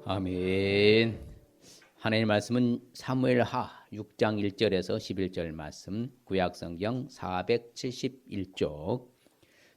아멘. 하나님의 말씀은 사무엘하 6장 1절에서 11절 말씀, 구약성경 471쪽.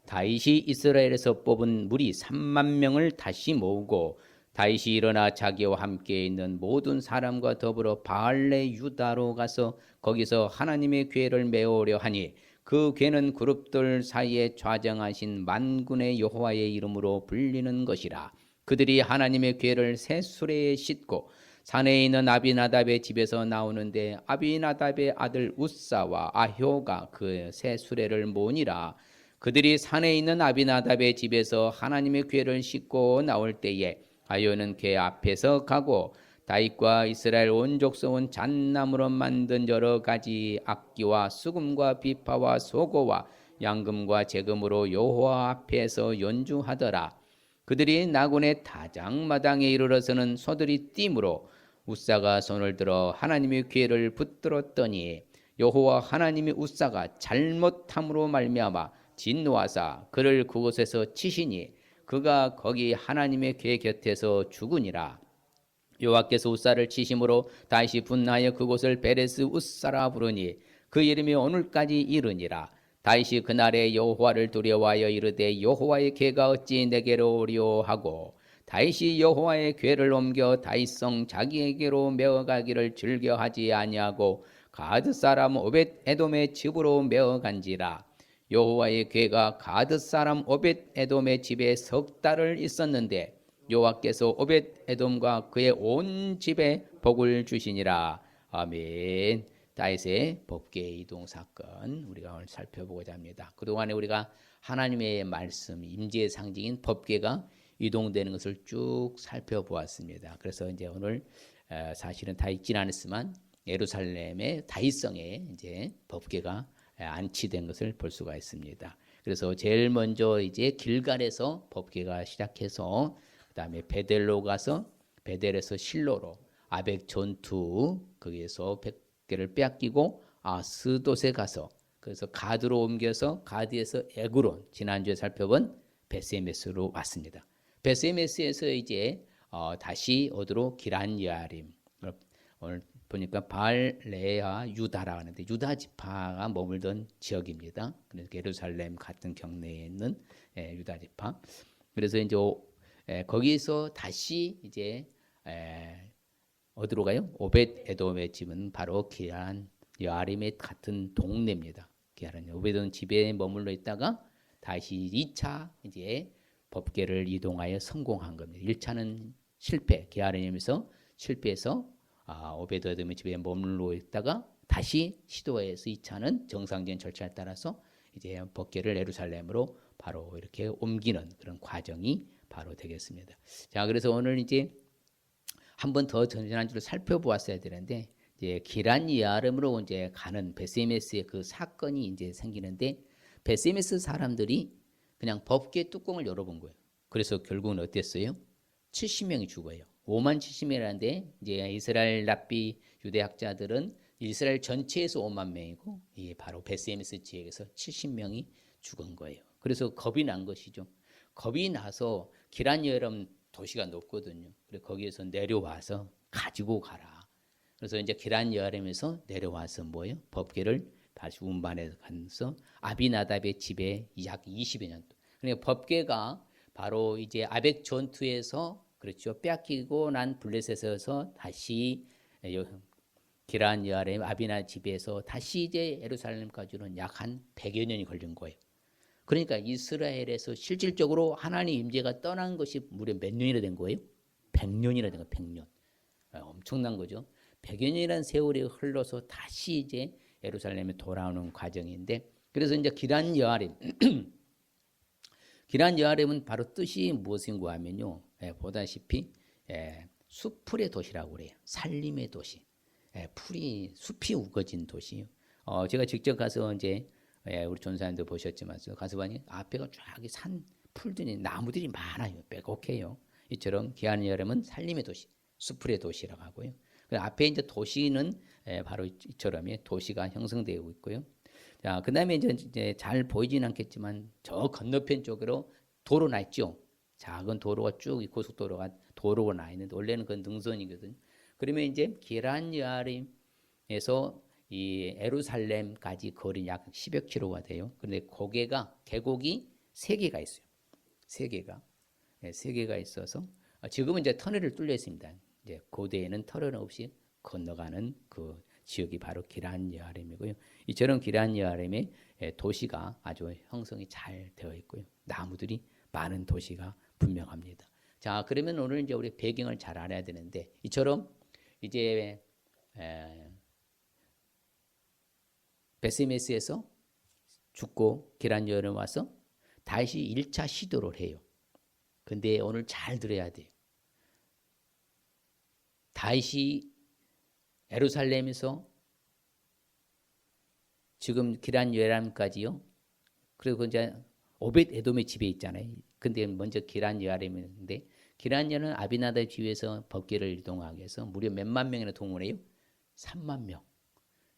다윗이 이스라엘에서 뽑은 무리 3만 명을 다시 모으고 다윗이 일어나 자기와 함께 있는 모든 사람과 더불어 바알레 유다로 가서 거기서 하나님의 궤를 메우려 하니 그 궤는 그룹들 사이에 좌정하신 만군의 여호와의 이름으로 불리는 것이라. 그들이 하나님의 궤를 새 수레에 싣고 산에 있는 아비나답의 집에서 나오는데 아비나답의 아들 우사와 아효가 그 새 수레를 모으니라. 그들이 산에 있는 아비나답의 집에서 하나님의 궤를 싣고 나올 때에 아효는 궤 앞에서 가고 다윗과 이스라엘 온 족속은 잣나무로 만든 여러 가지 악기와 수금과 비파와 소고와 양금과 제금으로 여호와 앞에서 연주하더라. 그들이 나곤의 다장마당에 이르러서는 소들이 띠므로 우사가 손을 들어 하나님의 궤를 붙들었더니 여호와 하나님이 우사가 잘못함으로 말미암아 진노하사 그를 그곳에서 치시니 그가 거기 하나님의 궤 곁에서 죽으니라. 여호와께서 우사를 치심으로 다시 분하여 그곳을 베레스 우사라 부르니 그 이름이 오늘까지 이르니라. 다윗이 그날에 여호와를 두려워하여 이르되 여호와의 궤가 어찌 내게로 오리오 하고 다윗이 여호와의 궤를 옮겨 다윗성 자기에게로 메어가기를 즐겨하지 아니하고 가드 사람 오벳 에돔의 집으로 메어간지라. 여호와의 궤가 가드 사람 오벳 에돔의 집에 석 달을 있었는데 여호와께서 오벳 에돔과 그의 온 집에 복을 주시니라. 아멘. 다윗의 법궤 이동 사건 우리가 오늘 살펴보고자 합니다. 그동안에 우리가 하나님의 말씀, 임재의 상징인 법궤가 이동되는 것을 쭉 살펴보았습니다. 그래서 이제 오늘 사실은 다 있진 않았지만 예루살렘의 다윗성에 이제 법궤가 안치된 것을 볼 수가 있습니다. 그래서 제일 먼저 이제 길갈에서 법궤가 시작해서 그다음에 베델로 가서 베델에서 실로로 아벡 전투 거기에서 를 빼앗기고 스돗에 가서 그래서 가드로 옮겨서 가드에서 에그론 지난주에 살펴본 베세메스로 왔습니다. 베세메스에서 이제 다시 어디로 기란 여아림 오늘 보니까 발레아 유다라 하는데 유다 지파가 머물던 지역입니다. 그래서 예루살렘 같은 경내에 있는 유다 지파. 그래서 이제 거기서 다시 이제 어디로 가요? 오벳 에돔의 집은 바로 기란 여아림의 같은 동네입니다. 기란 오벳은 집에 머물러 있다가 다시 2차 이제 법궤를 이동하여 성공한 겁니다. 1차는 실패, 기아림에서 실패해서 오벳 에돔의 집에 머물러 있다가 다시 시도해서 2차는 정상적인 절차에 따라서 이제 법궤를 예루살렘으로 바로 이렇게 옮기는 그런 과정이 바로 되겠습니다. 자, 그래서 오늘 이제 한 번 더 지난주를 살펴보았어야 되는데 이제 기란 여아림으로 이제 가는 베세메스의 그 사건이 이제 생기는데 베세메스 사람들이 그냥 법궤 뚜껑을 열어본 거예요. 그래서 결국은 어땠어요? 70명이 죽어요. 5만 70명이라는데 이제 이스라엘 랍비 유대학자들은 이스라엘 전체에서 5만 명이고 이게 바로 베세메스 지역에서 70명이 죽은 거예요. 그래서 겁이 난 것이죠. 겁이 나서 기란 여아림 도시가 높거든요. 그래서 거기에서 내려와서 가지고 가라. 그래서 이제 기란 여아림에서 내려와서 뭐예요? 법궤를 다시 운반해서 가서 아비나답의 집에 약 20여 년. 그러니까 법궤가 바로 이제 아벡 전투에서 그렇죠. 빼앗기고 난 블레셋에서 다시 기란 여아림 아비나 집에서 다시 이제 예루살렘까지는 약 한 100여 년이 걸린 거예요. 그러니까 이스라엘에서 실질적으로 하나님 임재가 떠난 것이 무려 몇 년이나 된 거예요? 100년이나 된 거예요. 100년. 엄청난 거죠. 100여 년이라는 세월이 흘러서 다시 이제 예루살렘에 돌아오는 과정인데 그래서 이제 기란 여아림 기란 여아림은 바로 뜻이 무엇인가 하면요. 보다시피 수풀의 도시라고 그래요. 살림의 도시. 숲이 우거진 도시요. 제가 직접 가서 이제 우리 전사님도 보셨지만 가서 보니 앞에가 쫙 산 풀들이 나무들이 많아요. 빼곡해요. 이처럼 기란 여아림은 살림의 도시, 수풀의 도시라고 하고요. 앞에 이제 도시는 바로 이처럼 도시가 형성되고 있고요. 자, 그다음에 이제 잘 보이진 않겠지만 저 건너편 쪽으로 도로 났죠. 작은 도로가 쭉 고속도로가 도로가 나 있는데 원래는 그건 능선이거든요. 그러면 이제 기란 여아림에서 이 예루살렘까지 거리 약 10여 킬로가 돼요. 그런데 계곡이 세 개가 있어요. 세 개가. 네, 세 개가 있어서 지금은 이제 터널을 뚫려 있습니다. 이제 고대에는 터널 없이 건너가는 그 지역이 바로 기란 여아림이고요. 이처럼 기란 여아림의 도시가 아주 형성이 잘 되어 있고요. 나무들이 많은 도시가 분명합니다. 자, 그러면 오늘 이제 우리 배경을 잘 알아야 되는데 이처럼 이제 베세메스에서 죽고 기란 여아림 와서 다시 1차 시도를 해요. 근데 오늘 잘 들어야 돼요. 다시 예루살렘에서 지금 기란 여아림까지요. 그리고 이제 오벳 에돔의 집에 있잖아요. 근데 먼저 기란 여아림인데 기란 여아림은 아비나답 지휘에서 법궤를 이동하기 위해서 무려 몇만 명이나 동원해요? 3만 명.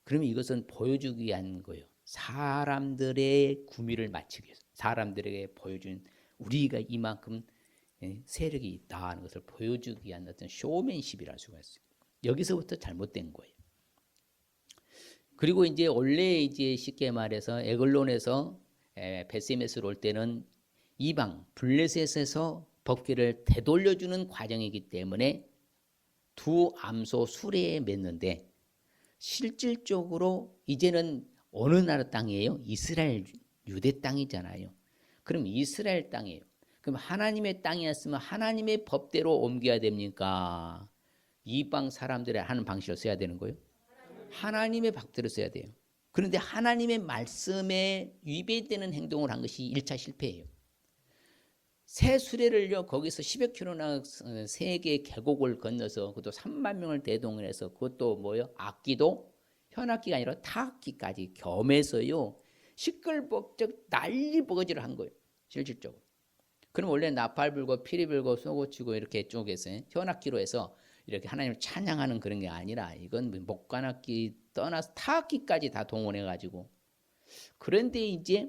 그러면 이것은 보여주기 위한 거예요. 사람들의 구미를 맞추기 위해서. 사람들에게 보여준 우리가 이만큼 세력이 있다 하는 것을 보여주기 위한 어떤 쇼맨십이랄 수가 있어요. 여기서부터 잘못된 거예요. 그리고 이제 원래 이제 쉽게 말해서 에글론에서 베세메스로 올 때는 이방 블레셋에서 법궤를 되돌려주는 과정이기 때문에 두 암소 수레에 맸는데 실질적으로 이제는 어느 나라 땅이에요? 이스라엘 유대 땅이잖아요. 그럼 이스라엘 땅이에요. 그럼 하나님의 땅이었으면 하나님의 법대로 옮겨야 됩니까? 이방 사람들이 하는 방식을 써야 되는 거예요? 하나님의 법대로 써야 돼요. 그런데 하나님의 말씀에 위배되는 행동을 한 것이 1차 실패예요. 새 수레를요 거기서 10여 킬로나 세계 계곡을 건너서 그것도 3만 명을 대동해서 그것도 뭐요? 악기도 현악기가 아니라 타악기까지 겸해서요 시끌벅적 난리버거지를 한 거예요. 실질적으로. 그럼 원래 나팔 불고 피리 불고 쏘고 치고 이렇게 쪼개서 현악기로 해서 이렇게 하나님을 찬양하는 그런 게 아니라 이건 목관악기 떠나서 타악기까지 다 동원해가지고 그런데 이제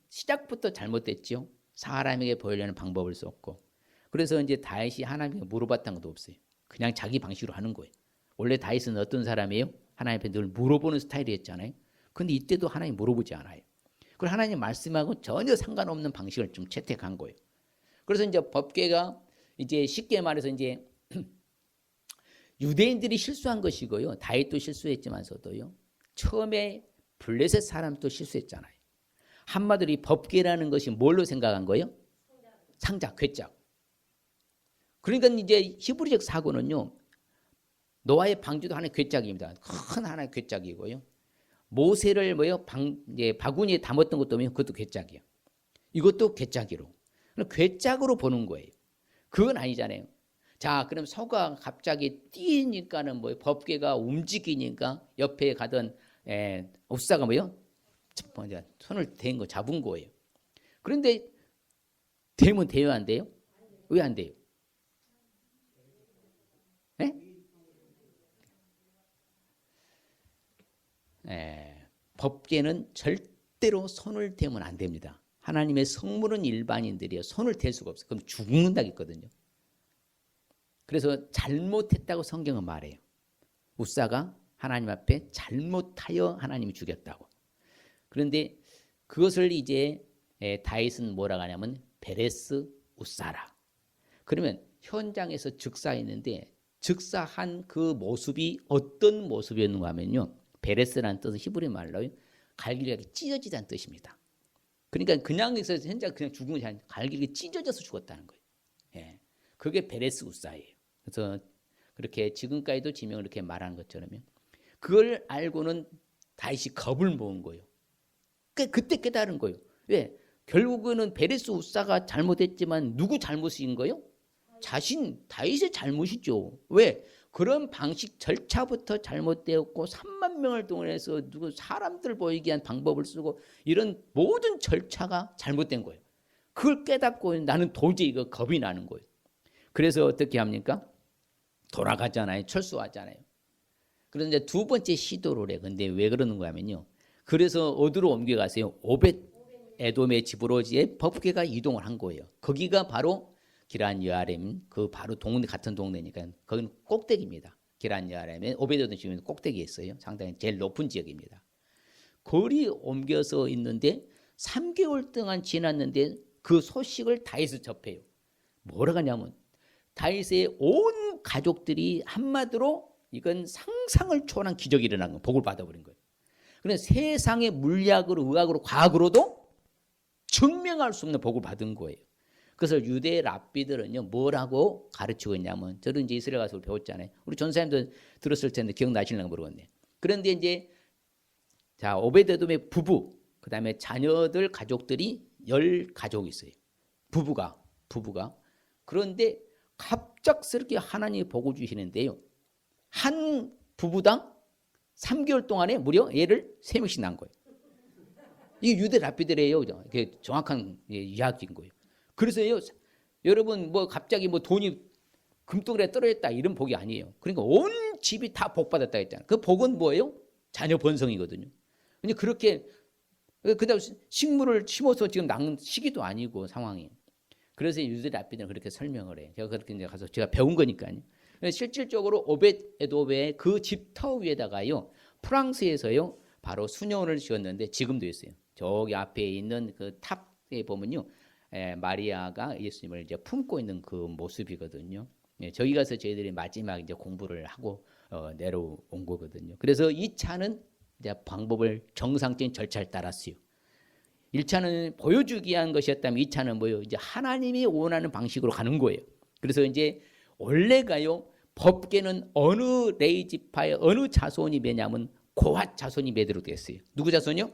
시작부터 잘못됐죠. 사람에게 보이려는 방법을 썼고 그래서 이제 다윗이 하나님께 물어봤던 것도 없어요. 그냥 자기 방식으로 하는 거예요. 원래 다윗은 어떤 사람이에요? 하나님 앞에 늘 물어보는 스타일이었잖아요. 근데 이때도 하나님 물어보지 않아요. 그리고 하나님 말씀하고 전혀 상관없는 방식을 좀 채택한 거예요. 그래서 이제 법궤가 이제 쉽게 말해서 이제 유대인들이 실수한 것이고요. 다윗도 실수했지만서도요. 처음에 블레셋 사람도 실수했잖아요. 한마디로 이 법궤라는 것이 뭘로 생각한 거예요? 상자, 궤짝. 그러니까 이제 히브리적 사고는요. 노아의 방주도 하나의 궤짝입니다. 큰 하나의 궤짝이고요. 모세를 바구니에 담았던 것도 그것도 궤짝이에요. 이것도 궤짝이로. 궤짝으로 보는 거예요. 그건 아니잖아요. 자, 그럼 서가 갑자기 뛰니까는 법궤가 움직이니까 옆에 가던 옵사가 손을 댄 거 잡은 거예요. 그런데 되면 돼요, 안 돼요? 왜 안 돼요? 법궤는 절대로 손을 대면 안 됩니다. 하나님의 성물은 일반인들이요 손을 댈 수가 없어요. 그럼 죽는다고 했거든요. 그래서 잘못했다고 성경은 말해요. 웃사가 하나님 앞에 잘못하여 하나님이 죽였다고. 그런데 그것을 이제 다윗은 뭐라고 하냐면 베레스 웃사라. 그러면 현장에서 즉사했는데 즉사한 그 모습이 어떤 모습이었는가 하면요. 베레스라는 뜻은 히브리 말로 갈기리가 찢어지다는 뜻입니다. 그러니까 그냥 현장 그냥 죽은 것이 아니라 갈기리가 찢어져서 죽었다는 거예요. 예. 그게 베레스 웃사예요. 그래서 그렇게 지금까지도 지명을 이렇게 말하는 것처럼요. 그걸 알고는 다윗이 겁을 모은 거예요. 그때 깨달은 거예요. 왜? 결국은 베레스 웃사가 잘못했지만 누구 잘못인 거예요? 다윗의 잘못이죠. 왜? 그런 방식 절차부터 잘못되었고 3만 명을 동원해서 사람들 보이게 한 방법을 쓰고 이런 모든 절차가 잘못된 거예요. 그걸 깨닫고 나는 도저히 이거 겁이 나는 거예요. 그래서 어떻게 합니까? 돌아가잖아요. 철수하잖아요. 그런데 두 번째 시도를 해. 근데 왜 그러는 거냐면요. 그래서 어디로 옮겨가세요? 오벳 에돔의 집으로 이제 법궤가 이동을 한 거예요. 거기가 바로 기란 여아렘 그 바로 동네 같은 동네니까 거기는 꼭대기입니다. 기란 여아렘에 오베데돔 지금 꼭대기에 있어요. 상당히 제일 높은 지역입니다. 거리 옮겨서 있는데 3개월 동안 지났는데 그 소식을 다윗에 접해요. 뭐라고 하냐면 다윗의 온 가족들이 한마디로 이건 상상을 초월한 기적이 일어난 거예요. 복을 받아버린 거예요. 그래서 세상의 물리학으로 의학으로 과학으로도 증명할 수 없는 복을 받은 거예요. 그래서 유대 랍비들은요 뭐라고 가르치고 있냐면 저는 이제 이스라엘 가서 배웠잖아요. 우리 전사님도 들었을 텐데 기억나시려나 모르겠네. 그런데 이제 자 오베데돔의 부부 그다음에 자녀들 가족들이 10가족이 있어요. 부부가 그런데 갑작스럽게 하나님이 복을 주시는데요. 한 부부당 3개월 동안에 무려 애를 3명씩 낳은 거예요. 이게 유대 랍비들이에요. 이게 정확한 이야기인 거예요. 그래서요, 여러분 뭐 갑자기 뭐 돈이 금덩어리에 떨어졌다 이런 복이 아니에요. 그러니까 온 집이 다 복 받았다 했잖아요. 그 복은 뭐예요? 자녀 번성이거든요. 근데 그렇게 그다음 식물을 심어서 지금 낳는 시기도 아니고 상황이. 그래서 유대 랍비들은 그렇게 설명을 해요. 제가 그렇게 이제 가서 제가 배운 거니까요. 실질적으로 오벳에돔의 그 집터 위에다가요 프랑스에서요 바로 수녀원을 지었는데 지금도 있어요. 저기 앞에 있는 그 탑에 보면요 마리아가 예수님을 이제 품고 있는 그 모습이거든요. 저기 가서 저희들이 마지막 이제 공부를 하고 내려온 거거든요. 그래서 이 차는 이제 방법을 정상적인 절차를 따랐어요. 1차는 보여주기 위한 것이었다면 2차는 뭐예요? 이제 하나님이 원하는 방식으로 가는 거예요. 그래서 이제 원래가요 법계는 어느 레위 지파의 어느 자손이 매냐면 고핫 자손이 매도록 됐어요. 누구 자손이요?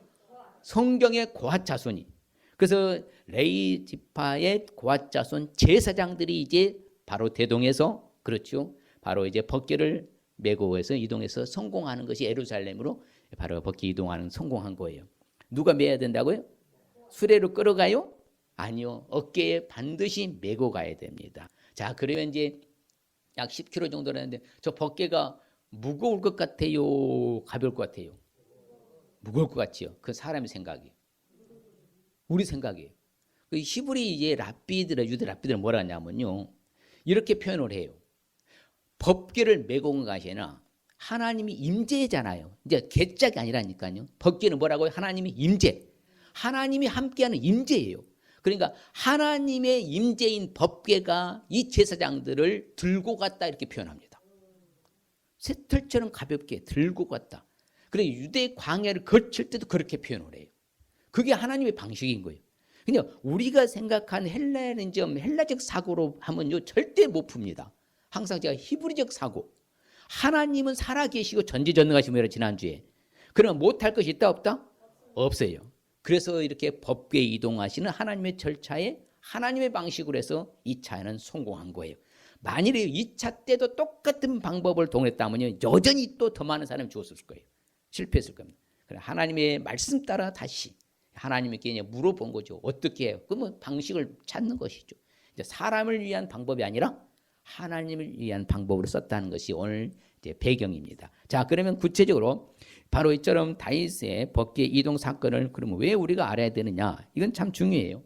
성경의 고핫 자손이. 그래서 레위 지파의 고핫 자손 제사장들이 이제 바로 대동해서 그렇죠. 바로 이제 법계를 메고 해서 이동해서 성공하는 것이 예루살렘으로 바로 법계 이동하는 성공한 거예요. 누가 매야 된다고요? 수레로 끌어가요? 아니요. 어깨에 반드시 메고 가야 됩니다. 자, 그러면 이제 약 10kg 정도라는데 저 법계가 무거울 것 같아요? 가벼울 것 같아요? 무거울 것 같지요. 그 사람의 생각이에요. 우리 생각이에요. 그 히브리 이제 랍비들, 유대 랍비들은 뭐라 하냐면요. 이렇게 표현을 해요. 법계를 메고 온 것이 아니라 하나님이 임재잖아요. 이제 개짝이 아니라니까요. 법계는 뭐라고요? 하나님이 임재. 하나님이 함께하는 임재예요. 그러니까 하나님의 임재인 법궤가 이 제사장들을 들고 갔다 이렇게 표현합니다. 새털처럼 가볍게 들고 갔다. 그래서 유대 광야를 거칠 때도 그렇게 표현을 해요. 그게 하나님의 방식인 거예요. 그냥 우리가 생각한 헬라니즘, 헬라적 사고로 하면요 절대 못 풉니다. 항상 제가 히브리적 사고. 하나님은 살아계시고 전지전능하시며 지난주에. 그러면 못할 것이 있다 없다? 없어요. 그래서 이렇게 법궤 이동하시는 하나님의 절차에 하나님의 방식으로 해서 2차에는 성공한 거예요. 만일에 2차 때도 똑같은 방법을 동했다면요 여전히 또 더 많은 사람이 죽었을 거예요. 실패했을 겁니다. 하나님의 말씀 따라 다시 하나님께 물어본 거죠. 어떻게 해요? 그러면 방식을 찾는 것이죠. 이제 사람을 위한 방법이 아니라 하나님을 위한 방법으로 썼다는 것이 오늘 이제 배경입니다. 자, 그러면 구체적으로 바로 이처럼 다윗의 법궤 이동 사건을 그러면 왜 우리가 알아야 되느냐? 이건 참 중요해요.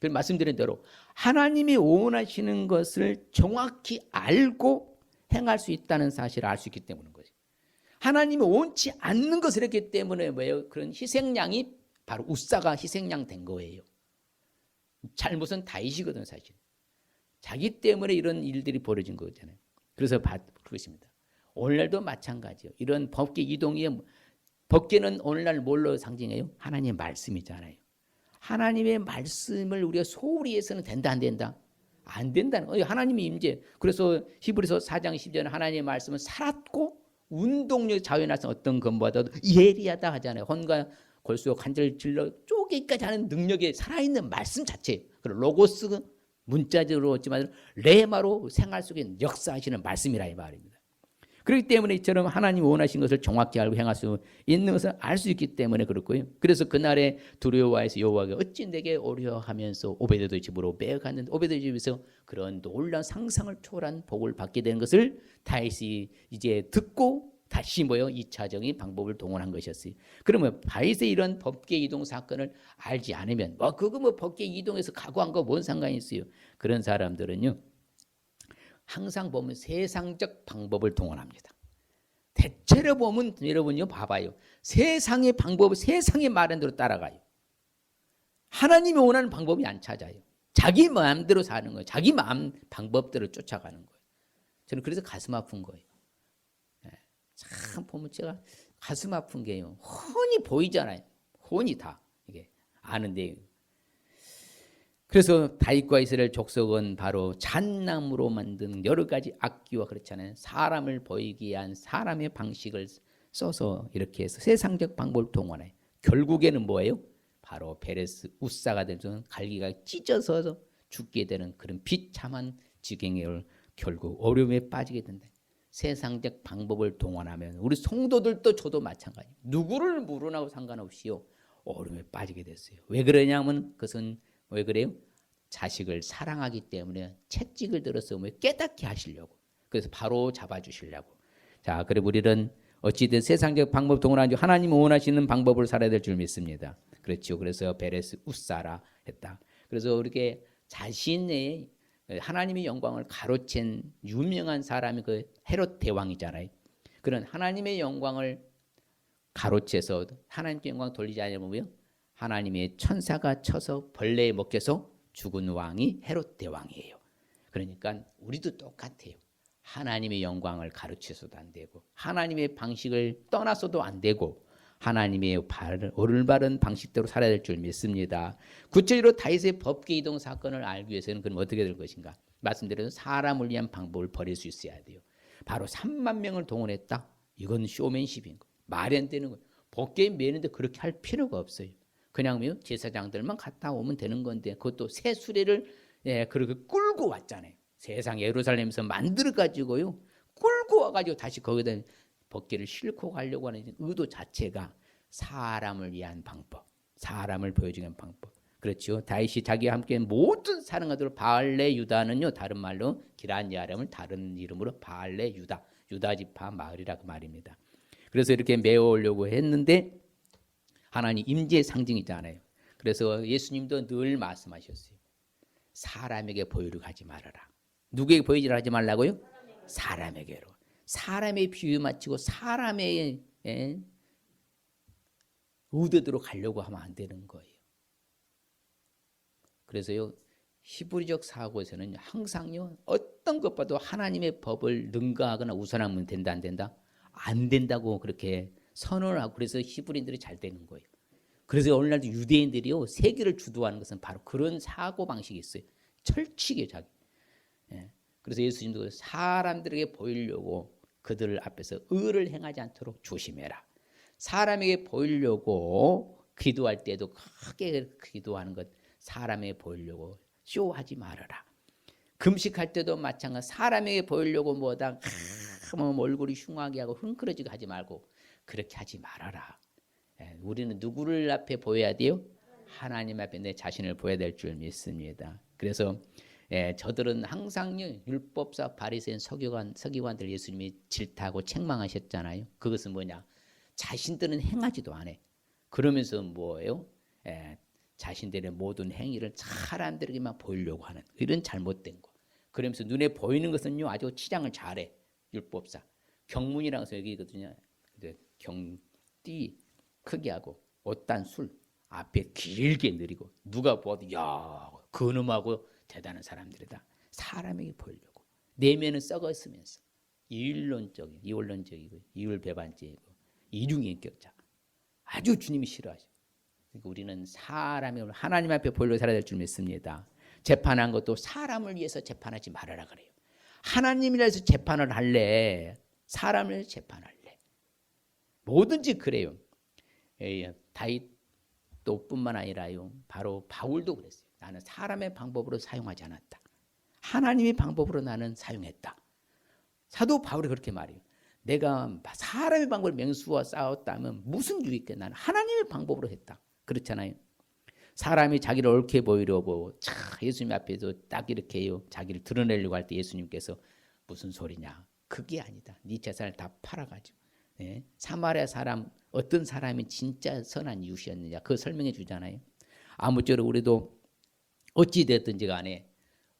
그 말씀드린 대로 하나님이 원하시는 것을 정확히 알고 행할 수 있다는 사실을 알 수 있기 때문인 거죠. 하나님이 원치 않는 것을 했기 때문에 뭐예요? 그런 희생양이 바로 우사가 희생양 된 거예요. 잘못은 다윗이거든 사실. 자기 때문에 이런 일들이 벌어진 거잖아요. 그래서 그렇습니다. 오늘날도 마찬가지예요. 이런 법궤 이동이 법궤는 오늘날 뭘로 상징해요? 하나님의 말씀이잖아요. 하나님의 말씀을 우리가 소홀히 해서는 된다 안 된다? 안 된다는 거예요. 하나님이 임재. 그래서 히브리서 4장 10절에 하나님의 말씀은 살았고 운동력 자유나서 어떤 것보다도 예리하다 하잖아요. 혼과 골수와 관절을 질러 쪼개기까지 하는 능력에 살아있는 말씀 자체. 그리고 로고스 문자적으로 없지만 레마로 생활 속에 역사하시는 말씀이라 이 말입니다. 그렇기 때문에 이처럼 하나님이 원하신 것을 정확히 알고 행할 수 있는 것을 알 수 있기 때문에 그렇고요. 그래서 그날에 두려워해서 여호와가 어찌 내게 오려 하면서 오베데도 집으로 빼어갔는데 오베데 집에서 그런 놀라운 상상을 초월한 복을 받게 되는 것을 다윗이 이제 듣고 다시 뭐요? 2차적인 방법을 동원한 것이었어요. 그러면 바이스의 이런 법계 이동 사건을 알지 않으면 그거 법계 이동해서 각오한 거 뭔 상관이 있어요? 그런 사람들은요. 항상 보면 세상적 방법을 동원합니다. 대체로 보면 여러분요 봐봐요. 세상의 방법, 세상의 말한 대로 따라가요. 하나님이 원하는 방법이 안 찾아요. 자기 마음대로 사는 거예요. 자기 마음 방법대로 쫓아가는 거예요. 저는 그래서 가슴 아픈 거예요. 참 보면 제가 가슴 아픈 게요. 훤히 보이잖아요. 훤히 다 이게 아는데. 그래서 다윗과 이스라엘 족속은 바로 잣나무로 만든 여러 가지 악기와 그렇잖아요. 사람을 보이게 한 사람의 방식을 써서 이렇게 해서 세상적 방법을 동원해요. 결국에는 뭐예요? 바로 베레스 우사가 되면서 갈기가 찢어서 죽게 되는 그런 비참한 지경에 결국 어려움에 빠지게 된다. 세상적 방법을 동원하면 우리 성도들도 저도 마찬가지. 누구를 물으나고 상관없이요 어려움에 빠지게 됐어요. 왜 그러냐면 그것은 왜 그래요? 자식을 사랑하기 때문에 채찍을 들어서 깨닫게 하시려고. 그래서 바로 잡아주시려고. 자, 그리고 우리는 어찌든 세상적 방법 동원하지 하나님 원하시는 방법을 살아야 될 줄 믿습니다. 그렇죠. 그래서 베레스 우사라 했다. 그래서 이렇게 자신의 하나님의 영광을 가로챈 유명한 사람이 그 헤롯 대왕이잖아요. 그런 하나님의 영광을 가로채서 하나님께 영광 돌리지 않으면 하나님의 천사가 쳐서 벌레에 먹혀서 죽은 왕이 헤롯 대왕이에요. 그러니까 우리도 똑같아요. 하나님의 영광을 가르쳐서도 안 되고 하나님의 방식을 떠나서도 안 되고 하나님의 올바른 방식대로 살아야 될 줄 믿습니다. 구체적으로 다윗의 법계 이동 사건을 알기 위해서는 그럼 어떻게 될 것인가? 말씀드려서 사람을 위한 방법을 버릴 수 있어야 돼요. 바로 3만 명을 동원했다. 이건 쇼맨십인 거. 말이 안 되는 거예요. 법계에 매는데 그렇게 할 필요가 없어요. 그냥 제사장들만 갔다 오면 되는 건데 그것도 새 수레를 그렇게 끌고 왔잖아요. 세상 예루살렘에서 만들어가지고요. 끌고 와가지고 다시 거기다 법계를 싣고 가려고 하는 의도 자체가 사람을 위한 방법, 사람을 보여주는 방법. 그렇죠. 다윗이 자기와 함께 모든 사람들 바알레 유다는요. 다른 말로 기럇야림을 다른 이름으로 바알레 유다, 유다 지파 마을이라 그 말입니다. 그래서 이렇게 메어오려고 했는데 하나님 임재의 상징이잖아요. 그래서 예수님도 늘 말씀하셨어요. 사람에게 보이려고 하지 말아라. 누구에게 보이지 하지 말라고요? 사람에게로. 사람의 비유 맞추고 사람의 의도대로 가려고 하면 안 되는 거예요. 그래서요 히브리적 사고에서는 항상요 어떤 것보다도 하나님의 법을 능가하거나 우선하면 된다 안 된다? 안 된다고 그렇게 선언을 하고 그래서 히브리인들이 잘 되는 거예요. 그래서 오늘날도 유대인들이요 세계를 주도하는 것은 바로 그런 사고 방식이 있어요. 철칙이에요 자기. 그래서 예수님도 사람들에게 보이려고 그들 앞에서 의를 행하지 않도록 조심해라. 사람에게 보이려고 기도할 때도 크게 기도하는 것 사람에게 보이려고 쇼하지 말아라. 금식할 때도 마찬가지 사람에게 보이려고 뭐다 얼굴이 흉하게 하고 흥그러지게 하지 말고 그렇게 하지 말아라. 우리는 누구를 앞에 보여야 돼요? 하나님 앞에 내 자신을 보여야 될 줄 믿습니다. 그래서 저들은 항상 율법사 바리새인 서기관들 예수님이 질타하고 책망하셨잖아요. 그것은 뭐냐? 자신들은 행하지도 않아. 그러면서 뭐예요? 자신들의 모든 행위를 사람들에게만 보이려고 하는 이런 잘못된 거. 그러면서 눈에 보이는 것은요 아주 치장을 잘해. 율법사 경문이라고 해서 여기거든요. 경띠 크게 하고 옷단 술 앞에 길게 느리고 누가 봐도 야 그놈하고 대단한 사람들이다. 사람에게 보이려고 내면은 썩었으면서 이원론적이고 이율배반적이고 이중인격자 아주 주님이 싫어하죠. 그러니까 우리는 사람을 하나님 앞에 보이려고 살아야 될 줄 믿습니다. 재판한 것도 사람을 위해서 재판하지 말아라 그래요. 하나님이라 해서 재판을 할래? 사람을 재판할래? 뭐든지 그래요. 다윗도 뿐만 아니라요. 바로 바울도 그랬어요. 나는 사람의 방법으로 사용하지 않았다. 하나님의 방법으로 나는 사용했다. 사도 바울이 그렇게 말해요. 내가 사람의 방법을 맹수와 싸웠다면 무슨 유익이 있겠나? 나는 하나님의 방법으로 했다. 그렇잖아요. 사람이 자기를 옳게 보이려고 예수님 앞에서 딱 이렇게 해요. 자기를 드러내려고 할 때 예수님께서 무슨 소리냐? 그게 아니다. 네 재산을 다 팔아가지고 사마리아 사람 어떤 사람이 진짜 선한 이웃이었느냐 그거 설명해 주잖아요. 아무쪼록 우리도 어찌 됐든지 간에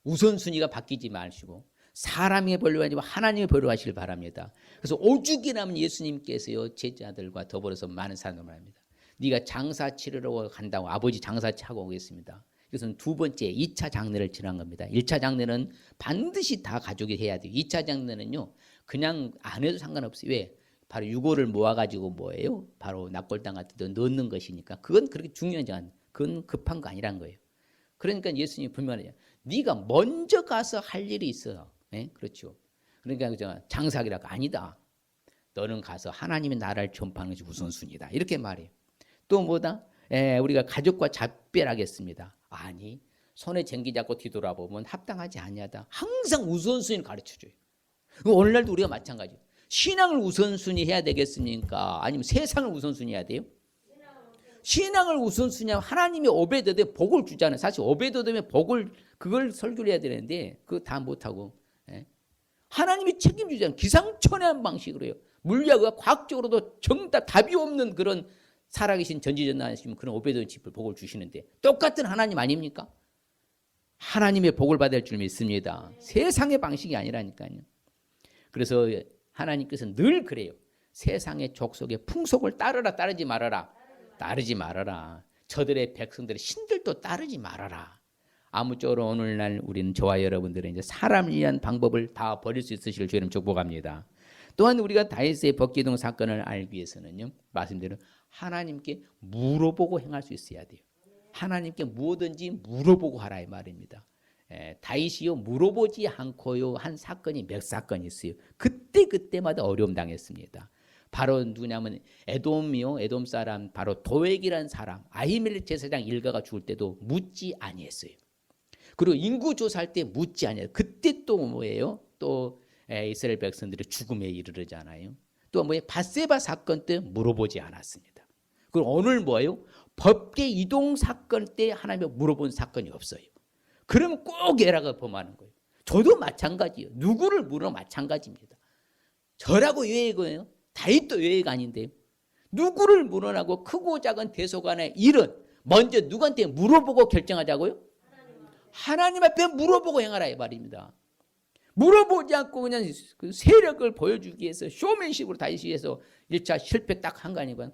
우선순위가 바뀌지 마시고 사람의 벌로 아니고 하나님의 벌로 하시길 바랍니다. 그래서 오죽이 남은 예수님께서요 제자들과 더불어서 많은 사람을 말합니다. 네가 장사 치르러 간다고 아버지 장사 하고 오겠습니다. 이것은 두 번째 2차 장례를 지난 겁니다. 1차 장례는 반드시 다 가족이 해야 돼요. 2차 장례는요 그냥 안 해도 상관없어요. 왜? 바로 유골을 모아가지고 뭐예요? 바로 납골당 같은 데 넣는 것이니까 그건 그렇게 중요하지 않아요. 그건 급한 거 아니란 거예요. 그러니까 예수님이 분명하죠. 네가 먼저 가서 할 일이 있어. 그렇죠. 그러니까 장사하기라고 아니다. 너는 가서 하나님의 나라를 전파하는 것이 우선순위다. 이렇게 말해요. 또 뭐다? 우리가 가족과 작별하겠습니다. 아니 손에 쟁기 잡고 뒤돌아보면 합당하지 아니하다. 항상 우선순위를 가르쳐줘요. 오늘날도 우리가 마찬가지예요. 신앙을 우선순위 해야 되겠습니까? 아니면 세상을 우선순위 해야 돼요? 신앙을 우선순위하면 하나님이 오베드에 복을 주잖아요. 사실 오베드에 복을 그걸 설교를 해야 되는데 그거 다 못하고 하나님이 책임지잖아요. 기상천외한 방식으로 해요. 물리학과 과학적으로도 정답 답이 없는 그런 살아계신 전지전능하신 그런 오베드 집을 복을 주시는데 똑같은 하나님 아닙니까? 하나님의 복을 받을 줄 믿습니다. 세상의 방식이 아니라니까요. 그래서 하나님께서는 늘 그래요. 세상의 족속의 풍속을 따르라 따르지 말아라. 따르지 말아라. 저들의 백성들의 신들도 따르지 말아라. 아무쪼록 오늘날 우리는 저와 여러분들은 이제 사람을 위한 방법을 다 버릴 수 있으시길 주님 축복합니다. 또한 우리가 다윗의 법기둥 사건을 알기 위해서는요. 말씀대로 하나님께 물어보고 행할 수 있어야 돼요. 하나님께 무엇든지 물어보고 하라 이 말입니다. 다윗이요 물어보지 않고요 한 사건이 몇 사건이 있어요. 그때마다 어려움 당했습니다. 바로 누구냐면 에돔이요 에돔 사람 바로 도액이라는 사람 아히멜렉 제사장 일가가 죽을 때도 묻지 아니했어요. 그리고 인구 조사할 때 묻지 아니했어요. 그때 또 뭐예요? 또 이스라엘 백성들이 죽음에 이르르잖아요. 또 뭐예요? 밧세바 사건 때 물어보지 않았습니다. 그리고 오늘 뭐예요? 법계 이동 사건 때 하나님께 물어본 사건이 없어요. 그러면 꼭 예락을 범하는 거예요. 저도 마찬가지예요. 누구를 물어 마찬가지입니다. 저라고 예외고요. 다윗도 예외가 아닌데요. 누구를 물어나고 크고 작은 대소간의 일은 먼저 누구한테 물어보고 결정하자고요? 하나님 앞에 물어보고 행하라 이 말입니다. 물어보지 않고 그냥 그 세력을 보여주기 위해서 쇼맨십으로 다윗이 해서 1차 실패 딱 한 거 아니고요.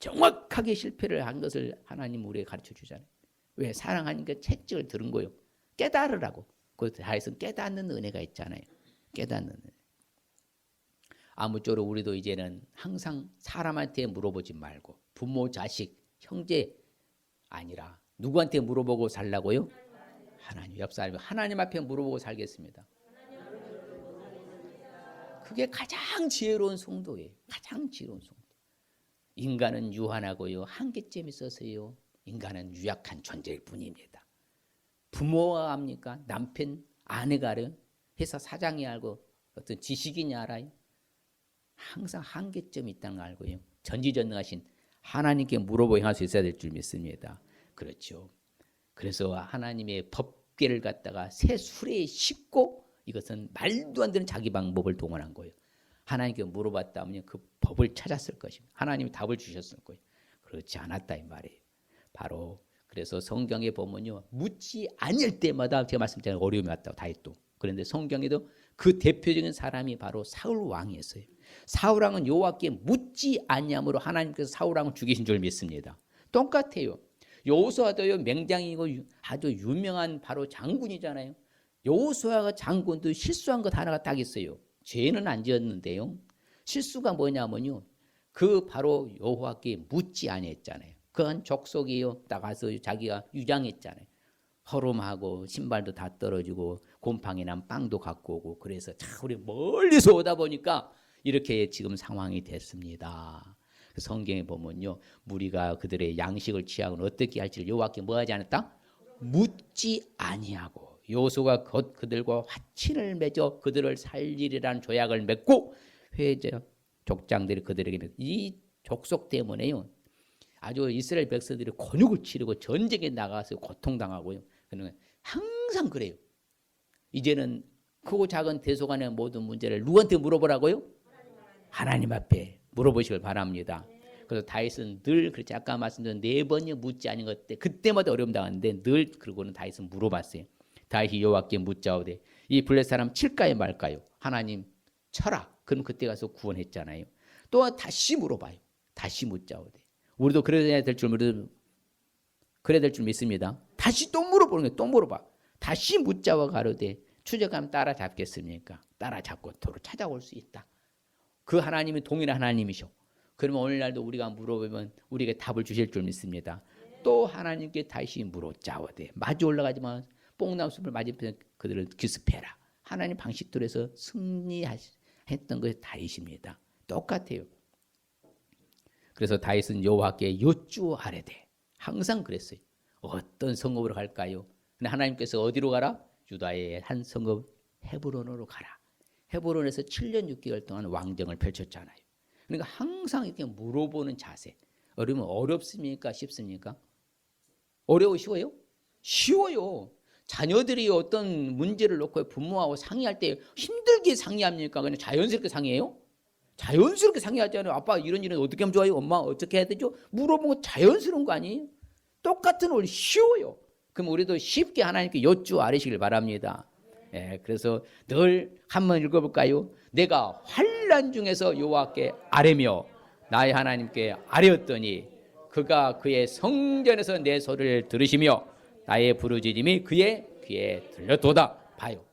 정확하게 실패를 한 것을 하나님 우리에게 가르쳐 주잖아요. 왜? 사랑하니까 채찍을 들은 거예요. 깨달으라고. 그 다윗은 깨닫는 은혜가 있잖아요. 깨닫는 은혜. 아무쪼록 우리도 이제는 항상 사람한테 물어보지 말고 부모, 자식, 형제 아니라 누구한테 물어보고 살라고요? 하나님 옆 사람이 하나님 앞에 물어보고 살겠습니다. 그게 가장 지혜로운 성도예요. 가장 지혜로운 성도. 인간은 유한하고요. 한계점이 있어서요. 인간은 유약한 존재일 뿐입니다. 부모가 합니까? 남편, 아내가 알아요? 회사 사장이 알고 어떤 지식인이 알아요? 항상 한계점이 있다는 걸 알고요. 전지전능하신 하나님께 물어보고 행할 수 있어야 될 줄 믿습니다. 그렇죠. 그래서 하나님의 법궤를 갖다가 새 수레에 싣고 이것은 말도 안 되는 자기 방법을 동원한 거예요. 하나님께 물어봤다면 그 법을 찾았을 것입니다. 하나님이 답을 주셨을 거예요. 그렇지 않았다 이 말이에요. 바로 그래서 성경에 보면요. 묻지 않을 때마다 제가 말씀드린 어려움이 왔다고 다윗도. 그런데 성경에도 그 대표적인 사람이 바로 사울 왕이었어요. 사울 왕은 여호와께 묻지 아니함으로 하나님께서 사울 왕을 죽이신 줄 믿습니다. 똑같아요. 여호수아도요 맹장이고 아주 유명한 바로 장군이잖아요. 여호수아가 장군도 실수한 것 하나가 딱 있어요. 죄는 안 지었는데요. 실수가 뭐냐면요. 그 바로 여호와께 묻지 아니했잖아요. 그한 족속이요. 나가서 자기가 유장했잖아요. 허름하고 신발도 다 떨어지고 곰팡이 난 빵도 갖고 오고 그래서 참 우리 멀리서 오다 보니까 이렇게 지금 상황이 됐습니다. 성경에 보면요. 무리가 그들의 양식을 취하고는 어떻게 할지를 여호와께 뭐하지 않았다? 묻지 아니하고 여호수아가 곧 그들과 화친을 맺어 그들을 살리리라는 조약을 맺고 회제 족장들이 그들에게 이 족속 때문에요. 아주 이스라엘 백성들이 곤욕을 치르고 전쟁에 나가서 고통당하고요. 그러면 항상 그래요. 이제는 크고 작은 대소간의 모든 문제를 누구한테 물어보라고요? 하나님 앞에 물어보시길 바랍니다. 그래서 다윗은 늘 그렇지 아까 말씀드린 4번이 묻지 않은 것 때 그때마다 어려움 당하는데 늘 그러고는 다윗은 물어봤어요. 다윗이 여호와께 묻자오되 이 블레셋 사람 칠까요 말까요? 하나님 쳐라. 그럼 그때 가서 구원했잖아요. 또 다시 물어봐요. 다시 묻자오되 우리도 그래야 될 줄 믿습니다. 다시 또 물어보는 거예요. 또 물어봐. 다시 묻자와 가로되 추적하면 따라잡겠습니까? 따라잡고 도로 찾아올 수 있다. 그 하나님이 동일한 하나님이셔. 그러면 오늘날도 우리가 물어보면 우리에게 답을 주실 줄 믿습니다. 또 하나님께 다시 물어자오되 마주 올라가지만 뽕나무숲을 맞은편 그들을 기습해라. 하나님 방식대로 해서 승리했던 것이 다윗입니다. 똑같아요. 그래서 다윗은 여호와께 여쭈아뢰되 항상 그랬어요. 어떤 성읍으로 갈까요? 근데 하나님께서 어디로 가라? 유다의 한 성읍 헤브론으로 가라. 헤브론에서 7년 6개월 동안 왕정을 펼쳤잖아요. 그러니까 항상 이렇게 물어보는 자세. 그러면 어렵습니까? 쉽습니까? 어려워 쉬워요? 쉬워요. 자녀들이 어떤 문제를 놓고 부모하고 상의할 때 힘들게 상의합니까? 그냥 자연스럽게 상의해요? 자연스럽게 상의하잖아요. 아빠 이런 일은 어떻게 하면 좋아요? 엄마 어떻게 해야 되죠? 물어보는 거 자연스러운 거 아니에요? 똑같은 원리 쉬워요. 그럼 우리도 쉽게 하나님께 여쭈 아뢰시길 바랍니다. 예, 그래서 늘 한번 읽어볼까요? 내가 환난 중에서 여호와께 아뢰며 나의 하나님께 아뢰었더니 그가 그의 성전에서 내 소리를 들으시며 나의 부르짖음이 그의 귀에 들렸도다. 봐요.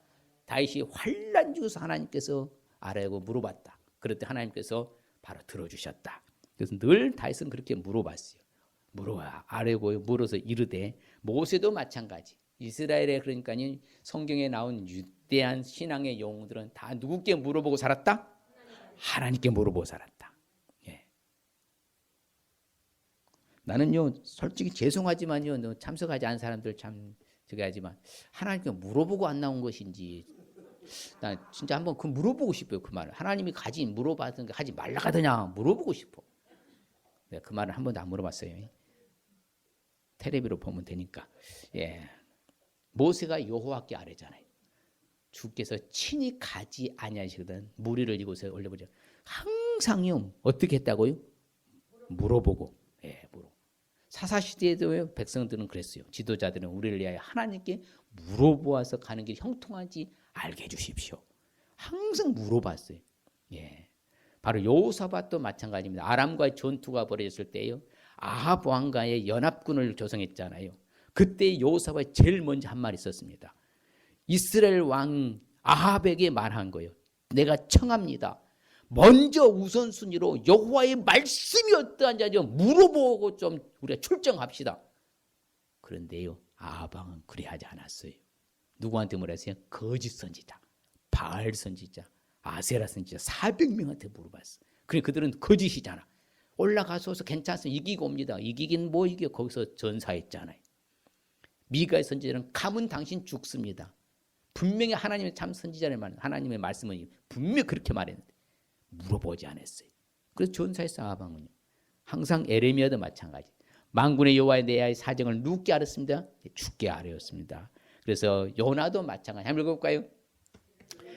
다윗이 환난 중에서 하나님께서 아뢰고 물어봤다. 그럴 때 하나님께서 바로 들어주셨다. 그래서 늘 다윗은 그렇게 물어봤어요. 물어야 아뢰고 물어서 이르되 모세도 마찬가지. 이스라엘에 그러니까 성경에 나온 유대한 신앙의 영웅들은 다 누구께 물어보고 살았다? 하나님께 물어보고 살았다. 예. 나는요 솔직히 죄송하지만요 참석하지 않은 사람들 참 저기 하지만 하나님께 물어보고 안 나온 것인지 나 진짜 한번 그 물어보고 싶어요. 그 말을 하나님이 가진 물어봤던 게 하지 말라 하더냐 물어보고 싶어. 내가 그 말을 한 번도 안 물어봤어요. 텔레비로 보면 되니까. 예. 모세가 여호와께 아뢰잖아요. 주께서 친히 가지 아니하시거든. 무리를 이곳에 올려보자. 항상요 어떻게 했다고요? 물어보고. 예, 물어. 사사시대에도 백성들은 그랬어요. 지도자들은 우리를 위하여 하나님께 물어보아서 가는 게 형통한지 알게 해주십시오. 항상 물어봤어요. 예. 바로 여호사밧도 마찬가지입니다. 아람과의 전투가 벌어졌을 때요. 아합 왕과의 연합군을 조성했잖아요. 그때 여호사밧이 제일 먼저 한 말이 있었습니다. 이스라엘 왕 아합에게 말한 거예요. 내가 청합니다. 먼저 우선순위로 여호와의 말씀이 어떠한지 물어보고 좀 우리가 출정합시다. 그런데요. 아합 왕은 그래 하지 않았어요. 누구한테 물었어요? 거짓 선지자, 바알 선지자, 아세라 선지자 400명한테 물어봤어. 그래 그들은 거짓이잖아. 올라가서 괜찮습니다. 이기고 옵니다. 이기긴 뭐 이겨. 거기서 전사했잖아요. 미가의 선지자는 가면 당신 죽습니다. 분명히 하나님의 참 선지자를 말하는 하나님의 말씀은 분명히 그렇게 말했는데 물어보지 않았어요. 그래서 전사했어. 아방은요. 항상 에레미야도 마찬가지. 만군의 여호와의 내야의 사정을 누구께 알았습니다? 주께 아뢰었습니다. 그래서 요나도 마찬가지. 한번 읽어볼까요?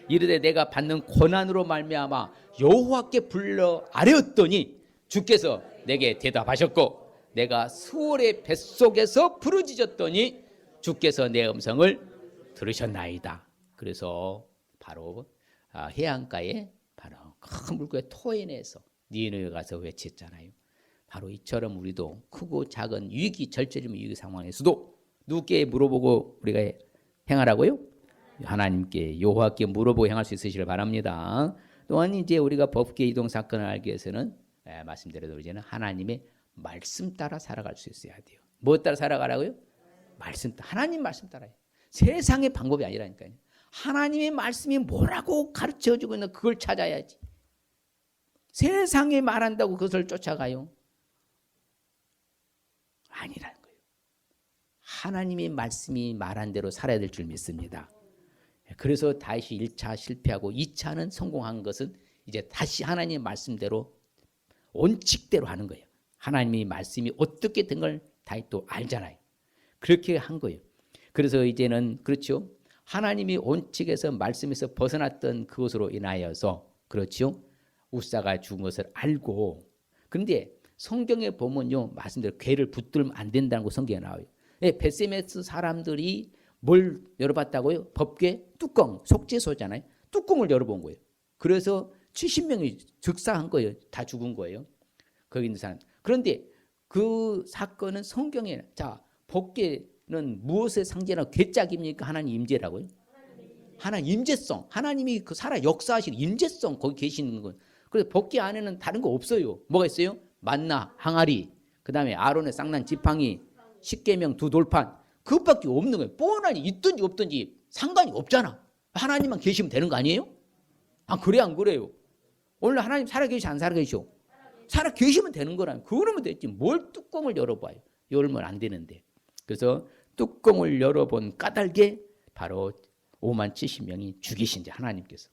이르되 내가 받는 고난으로 말미암아 여호와께 불러 아뢰었더니 주께서 내게 대답하셨고 내가 수월의 뱃속에서 부르짖었더니 주께서 내 음성을 들으셨나이다. 그래서 바로 해안가에 바로 큰 물고기 토해내서 니느웨 가서 외쳤잖아요. 바로 이처럼 우리도 크고 작은 위기 절체적인 위기 상황에서도 누구께 물어보고 우리가 행하라고요? 하나님께 여호와께 물어보고 행할 수 있으시길 바랍니다. 또한 이제 우리가 법계 이동 사건을 알기 위해서는 말씀드려도 이제는 하나님의 말씀 따라 살아갈 수 있어야 돼요. 뭐 따라 살아가라고요? 말씀, 하나님 말씀 따라요. 세상의 방법이 아니라니까요. 하나님의 말씀이 뭐라고 가르쳐주고 있는 그걸 찾아야지. 세상에 말한다고 그것을 쫓아가요? 아니라는 거예요. 하나님의 말씀이 말한 대로 살아야 될 줄 믿습니다. 그래서 다시 1차 실패하고 2차는 성공한 것은 이제 다시 하나님의 말씀대로 원칙대로 하는 거예요. 하나님의 말씀이 어떻게 된 걸 다시 또 알잖아요. 그렇게 한 거예요. 그래서 이제는 그렇죠. 하나님이 원칙에서 말씀에서 벗어났던 그것으로 인하여서 그렇죠. 우사가 죽은 것을 알고, 그런데 성경에 보면요, 말씀대로 괴를 붙들면 안 된다는 거 성경에 나와요. 베세메스 사람들이 뭘 열어봤다고요? 법궤 뚜껑, 속죄소잖아요. 뚜껑을 열어본 거예요. 그래서 70명이 즉사한 거예요. 다 죽은 거예요. 거기 있는 사람. 그런데 그 사건은 성경에, 자, 법궤는 무엇의 상징이라고? 괴짝입니까? 하나님 임재라고요? 하나님 임재성. 하나님이 그 살아 역사하시는 임재성 거기 계시는 거예요. 그래서 법궤 안에는 다른 거 없어요. 뭐가 있어요? 만나, 항아리, 그 다음에 아론의 쌍난 지팡이, 십계명 두 돌판, 그것밖에 없는 거예요. 뻔하니 있든지 없든지 상관이 없잖아. 하나님만 계시면 되는 거 아니에요? 아, 그래 안 그래요? 오늘 하나님 살아계시오 안 살아계시오? 살아계시면 되는 거라면 그러면 됐지. 뭘 뚜껑을 열어봐요. 열면 안 되는데. 그래서 뚜껑을 열어본 까닭에 바로 5만 70명이 죽이신 자 하나님께서.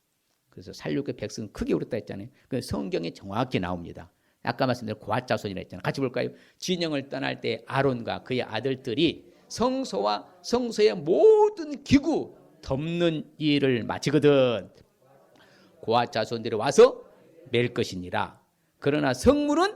그래서 살육의 백성은 크게 울었다 했잖아요. 그 성경에 정확히 나옵니다. 아까 말씀드린 고앗자손이라 했잖아요. 같이 볼까요? 진영을 떠날 때 아론과 그의 아들들이 성소와 성소의 모든 기구 덮는 일을 마치거든 고앗자손들이 와서 맬 것이니라. 그러나 성물은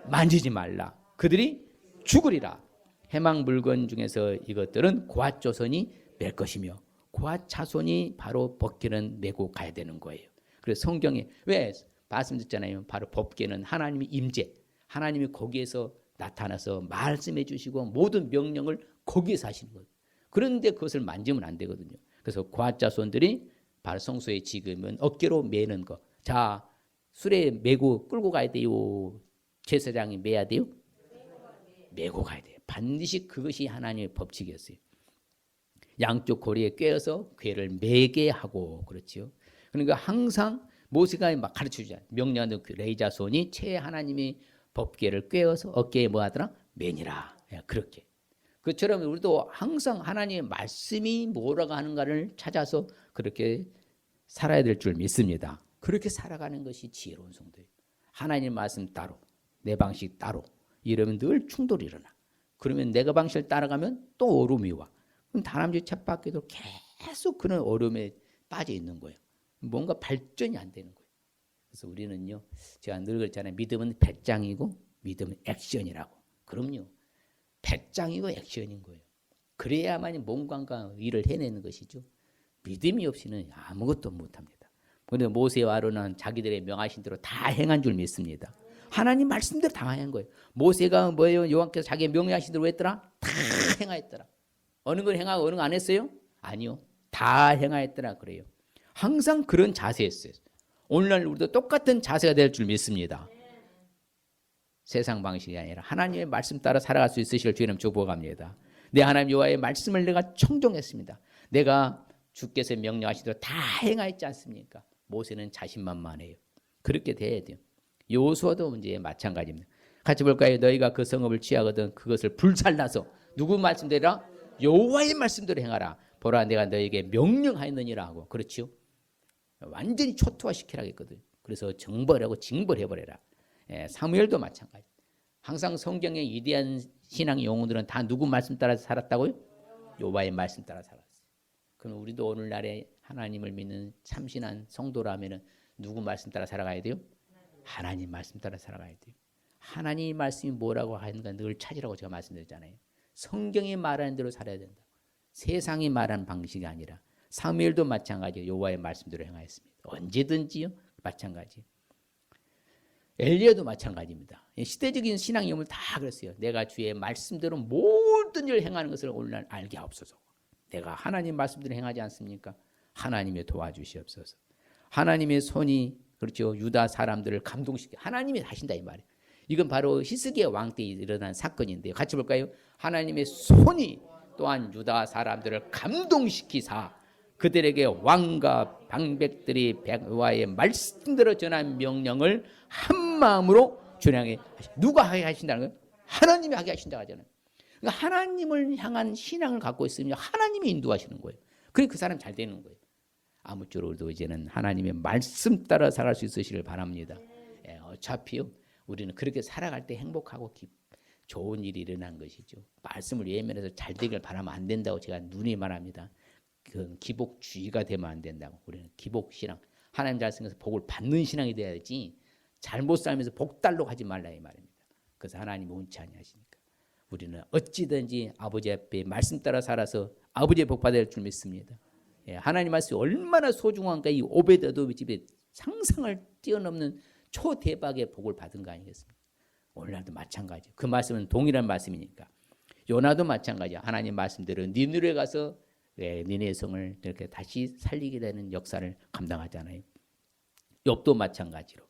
만지지 말라. 그들이 죽으리라. 해망 물건 중에서 이것들은 고앗자손이 맬 것이며 고앗자손이 바로 법궤는 메고 가야 되는 거예요. 그래서 성경에 왜 말씀드렸잖아요. 바로 법궤는 하나님의 임재, 하나님이 거기에서 나타나서 말씀해 주시고 모든 명령을 거기에서 하시는 거예요. 그런데 그것을 만지면 안 되거든요. 그래서 고앗자손들이 바로 성소에 지금은 어깨로 매는 거. 자, 수레 메고 끌고 가야 돼요. 제사장이 매야 돼요? 메고 가야 돼요. 반드시 그것이 하나님의 법칙이었어요. 양쪽 고리에 꿰어서 궤를 매게 하고 그렇지요. 그러니까 항상 모세가 막 가르쳐주잖아요. 명령하는 그 레이자손이 최 하나님의 법궤를 꿰어서 어깨에 뭐 하더라? 매니라. 그렇게. 그처럼 우리도 항상 하나님의 말씀이 뭐라고 하는가를 찾아서 그렇게 살아야 될 줄 믿습니다. 그렇게 살아가는 것이 지혜로운 성도예요. 하나님 말씀 따로, 내 방식 따로. 이러면 늘 충돌이 일어나. 그러면 내가 방식을 따라가면 또 어려움이 와. 그럼 다람쥐 쳇바퀴도 계속 그런 어려움에 빠져 있는 거예요. 뭔가 발전이 안 되는 거예요. 그래서 우리는요, 제가 늘 그랬잖아요. 믿음은 배짱이고 믿음은 액션이라고. 그럼요. 배짱이고 액션인 거예요. 그래야만 몸관과 일을 해내는 것이죠. 믿음이 없이는 아무것도 못합니다. 그런데 모세와 아론은 자기들의 명하신 대로 다 행한 줄 믿습니다. 하나님 말씀대로 다 행한 거예요. 모세가 뭐예요? 여호와께서 자기 명하신 대로 했더라? 다 행하였더라. 어느 걸 행하고 어느 걸 안 했어요? 아니요. 다 행하였더라 그래요. 항상 그런 자세였어요. 오늘날 우리도 똑같은 자세가 될 줄 믿습니다. 세상 방식이 아니라 하나님의 말씀 따라 살아갈 수 있으실 주님 축복합니다. 내 하나님 여호와의 말씀을 내가 청종했습니다. 내가 주께서 명령하신 대로 다 행하였지 않습니까? 모세는 자신만만해요. 그렇게 돼야 돼요. 여호수아도 이제 마찬가지입니다. 같이 볼까요? 너희가 그 성읍을 취하거든 그것을 불살라서 누구 말씀대로? 여호와의 말씀대로 행하라. 보라 내가 너희에게 명령하였느니라 하고. 그렇죠? 완전히 초토화시키라 했거든. 그래서 정벌하고 징벌해버려라. 사무엘도 마찬가지. 항상 성경의 위대한 신앙 영웅들은 다 누구 말씀 따라 살았다고요? 여호와의 말씀 따라 살았어요. 그럼 우리도 오늘날에 하나님을 믿는 참신한 성도라면 누구 말씀 따라 살아가야 돼요? 하나님 말씀 따라 살아가야 돼요. 하나님 말씀이 뭐라고 하는가 늘 찾으라고 제가 말씀드렸잖아요. 성경이 말하는 대로 살아야 된다. 세상이 말하는 방식이 아니라. 사무엘도 마찬가지예요. 여호와의 말씀대로 행하였습니다. 언제든지요. 마찬가지. 엘리야도 마찬가지입니다. 시대적인 신앙 영웅을 다 그랬어요. 내가 주의 말씀대로 모든 일을 행하는 것을 오늘날 알게 하옵소서. 내가 하나님 말씀대로 행하지 않습니까? 하나님의 도와주시옵소서. 하나님의 손이 그렇죠. 유다 사람들을 감동시켜 하나님이 하신다 이 말이에요. 이건 바로 히스기야 왕 때 일어난 사건인데요. 같이 볼까요? 하나님의 손이 또한 유다 사람들을 감동시키사 그들에게 왕과 방백들이 여호와의 말씀대로 전한 명령을 한 마음으로 준행해 누가 하게 하신다는 거예요? 하나님이 하게 하신다고 하잖아요. 그러니까 하나님을 향한 신앙을 갖고 있으면 하나님이 인도하시는 거예요. 그래서 그 사람 잘 되는 거예요. 아무쪼록 우리도 이제는 하나님의 말씀 따라 살아갈 수 있으시길 바랍니다. 어차피요 우리는 그렇게 살아갈 때 행복하고 좋은 일이 일어난 것이죠. 말씀을 예면해서 잘 되길 바라면 안 된다고 제가 누누이 말합니다. 그 기복주의가 되면 안 된다고. 우리는 기복신앙 하나님 잘 생겨서 복을 받는 신앙이 돼야지 잘못 살면서 복달라고 하지 말라 이 말입니다. 그래서 하나님이 원치 아니하시니까 우리는 어찌든지 아버지 앞에 말씀 따라 살아서 아버지의 복 받아야 할 줄 믿습니다. 예, 하나님 말씀이 얼마나 소중한가. 이 오베드에돔 집에 상상을 뛰어넘는 초대박의 복을 받은 거 아니겠습니까? 오늘날도 마찬가지. 그 말씀은 동일한 말씀이니까. 요나도 마찬가지야. 하나님 말씀대로 니느웨 가서 니네 성을 이렇게 다시 살리게 되는 역사를 감당하잖아요. 욥도 마찬가지로.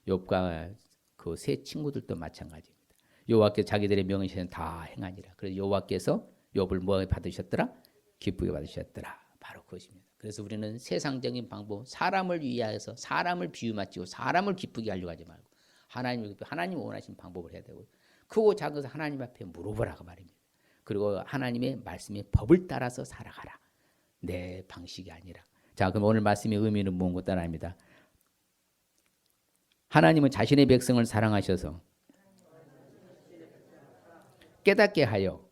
욥과 그 세 친구들도 마찬가지입니다. 여호와께서 자기들의 명의시는 다 행하니라. 그래서 여호와께서 욥을 뭐 받으셨더라? 기쁘게 받으셨더라. 바로 그것입니다. 그래서 우리는 세상적인 방법, 사람을 위하여서 사람을 비유 맞추고 사람을 기쁘게 하려고 하지 말고 하나님 원하신 방법을 해야 되고, 크고 작은 것을 하나님 앞에 물어보라고 말입니다. 그리고 하나님의 말씀의 법을 따라서 살아가라. 내 방식이 아니라. 자, 그럼 오늘 말씀의 의미는 무엇고 따라합니다. 하나님은 자신의 백성을 사랑하셔서 깨닫게 하여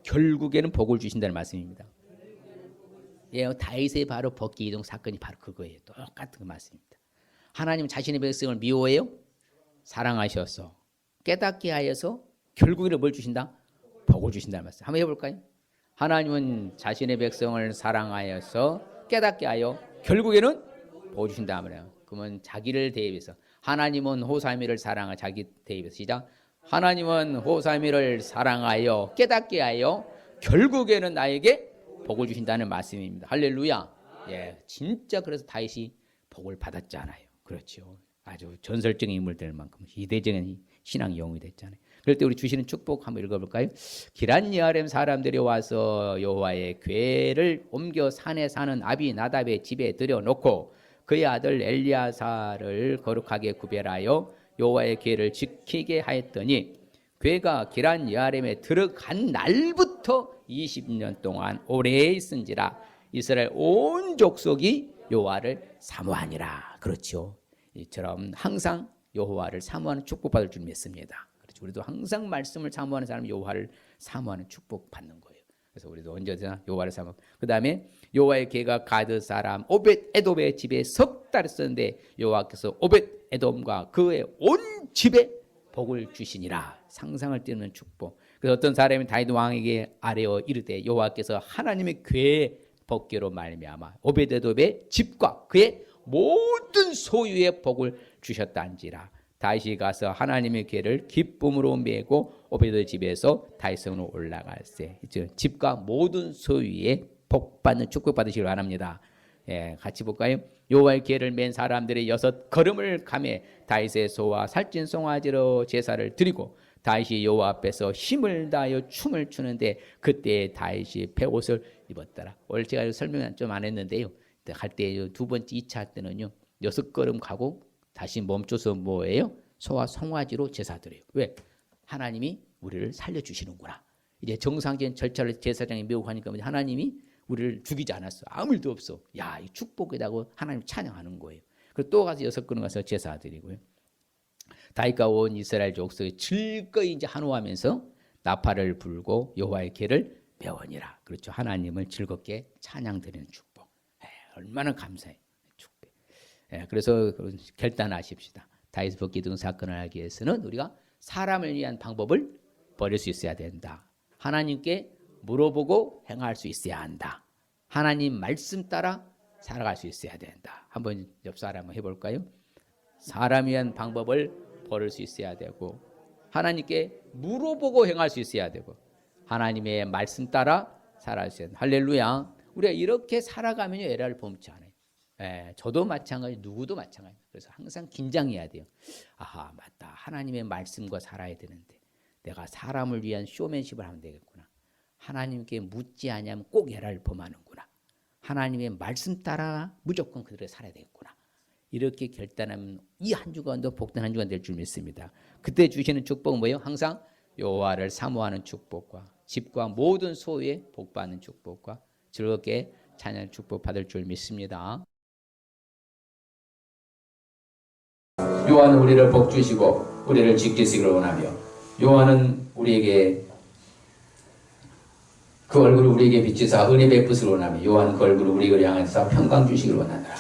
결국에는 복을 주신다는 말씀입니다. 예, 다윗의 바로 법계 이동 사건이 바로 그거예요. 똑같은 그 말씀입니다. 하나님은 자신의 백성을 미워해요? 사랑하셔서 깨닫게 하여서 결국에는 뭘 주신다? 복을 주신다는 말씀. 한번 해볼까요? 하나님은 자신의 백성을 사랑하여서 깨닫게 하여 결국에는 복을 주신다 말이에요. 그러면 자기를 대입해서 하나님은 호사미를 사랑하 자기 대입해서 시작. 하나님은 호사미를 사랑하여 깨닫게 하여 결국에는 나에게 복을 주신다는 말씀입니다. 할렐루야. 예, 진짜 그래서 다윗이 복을 받았잖아요. 그렇죠. 아주 전설적인 인물 될 만큼 이대적인 신앙 영웅이 됐잖아요. 그럴 때 우리 주시는 축복 한번 읽어볼까요? 기란 여아렘 사람들이 와서 여호와의 궤를 옮겨 산에 사는 아비나답의 집에 들여놓고 그의 아들 엘리야사를 거룩하게 구별하여 여호와의 궤를 지키게 하였더니 궤가 기란 여아렘에 들어간 날부터 20년 동안 오래 있은지라 이스라엘 온 족속이 여호와를 사모하니라. 그렇죠. 이처럼 항상 여호와를 사모하는 축복받을 줄 믿습니다. 그렇죠. 우리도 항상 말씀을 사모하는 사람은 여호와를 사모하는 축복받는 거예요. 그래서 우리도 언제나 여호와를 사모. 그 다음에 여호와의 궤가 가드 사람 오벳 에돔의 집에 석 달 있었는데 여호와께서 오벳 에돔과 그의 온 집에 복을 주시니라. 상상을 뛰는 축복. 그래서 어떤 사람이 다윗 왕에게 아뢰어 이르되 여호와께서 하나님의 궤 복궤로 말미암아 오벳 에돔의 집과 그의 모든 소유의 복을 주셨다는지라. 다윗이 가서 하나님의 궤를 기쁨으로 메고 오벳의 집에서 다윗성으로 올라갈세. 집과 모든 소유의 복 받는 축복 받으시길 바랍니다. 예, 같이 볼까요? 여호와의 궤를 맨 사람들의 6걸음을 가매 다윗의 소와 살찐 송아지로 제사를 드리고 다윗이 여호와 앞에서 힘을 다하여 춤을 추는데 그때 다윗이 베옷을 입었더라. 오늘 제가 설명 좀 안 했는데요. 갈 때 두 번째 2차 할 때는요 6걸음 가고 다시 멈춰서 뭐예요? 소와 송아지로 제사 드려요. 왜? 하나님이 우리를 살려주시는구나. 이제 정상적인 절차를 제사장이 매우 하니까 하나님이 우리를 죽이지 않았어. 아무 일도 없어. 야, 이 축복이라고 하나님 찬양하는 거예요. 그리고 또 가서 6걸음 가서 제사 드리고요. 다윗과 온 이스라엘 족속이 즐거이 이제 한호하면서 나팔을 불고 여호와의 궤를 메우니라. 그렇죠. 하나님을 즐겁게 찬양 드리는 축복. 얼마나 감사해요. 축복. 그래서 결단하십시다. 다윗 복귀 등 사건을 하기 위해서는 우리가 사람을 위한 방법을 버릴 수 있어야 된다. 하나님께 물어보고 행할 수 있어야 한다. 하나님 말씀 따라 살아갈 수 있어야 된다. 한번 옆 사람 한번 해볼까요? 사람 위한 방법을 버릴 수 있어야 되고 하나님께 물어보고 행할 수 있어야 되고 하나님의 말씀 따라 살아갈 수 있어야 된다. 할렐루야. 우리가 이렇게 살아가면 에러를 범치 않아요. 저도 마찬가지, 누구도 마찬가지. 그래서 항상 긴장해야 돼요. 아하, 맞다. 하나님의 말씀과 살아야 되는데 내가 사람을 위한 쇼맨십을 하면 되겠구나. 하나님께 묻지 않으면 꼭 에러를 범하는구나. 하나님의 말씀 따라 무조건 그대로 살아야 되겠구나. 이렇게 결단하면 이 한 주간도 복된 한 주간 될 줄 믿습니다. 그때 주시는 축복은 뭐예요? 항상 여호와를 사모하는 축복과 집과 모든 소유에 복받는 축복과 즐겁게 찬양 축복 받을 줄 믿습니다. 여호와는 우리를 복 주시고 우리를 지키시기를 원하며 여호와는 우리에게 그 얼굴을 우리에게 비추사 은혜 베푸시기를 원하며 여호와는 그 얼굴을 우리에게 향하사 평강 주시기를 원하노라.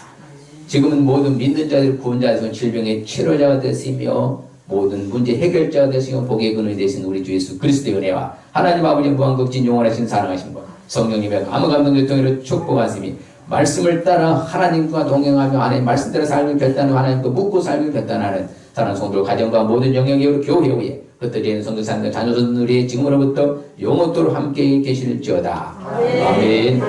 지금은 모든 믿는 자들 구원자 되신 질병의 치료자가 되시며 모든 문제 해결자가 되시며 복의 근원이 되신 우리 주 예수 그리스도의 은혜와 하나님 아버지의 무한극진 영원하신 사랑하심과 성령님의 감화감동 교통으로 축복하심이 말씀을 따라 하나님과 동행하며 하나님 말씀대로 삶을 결단하며 하나님과 묻고 삶을 결단하는 사랑하는 성도들 가정과 모든 영역의 교회 후에 흩어지는 성도사님들 자녀손들이 지금으로부터 영원토록 함께 계실지어다. 아멘.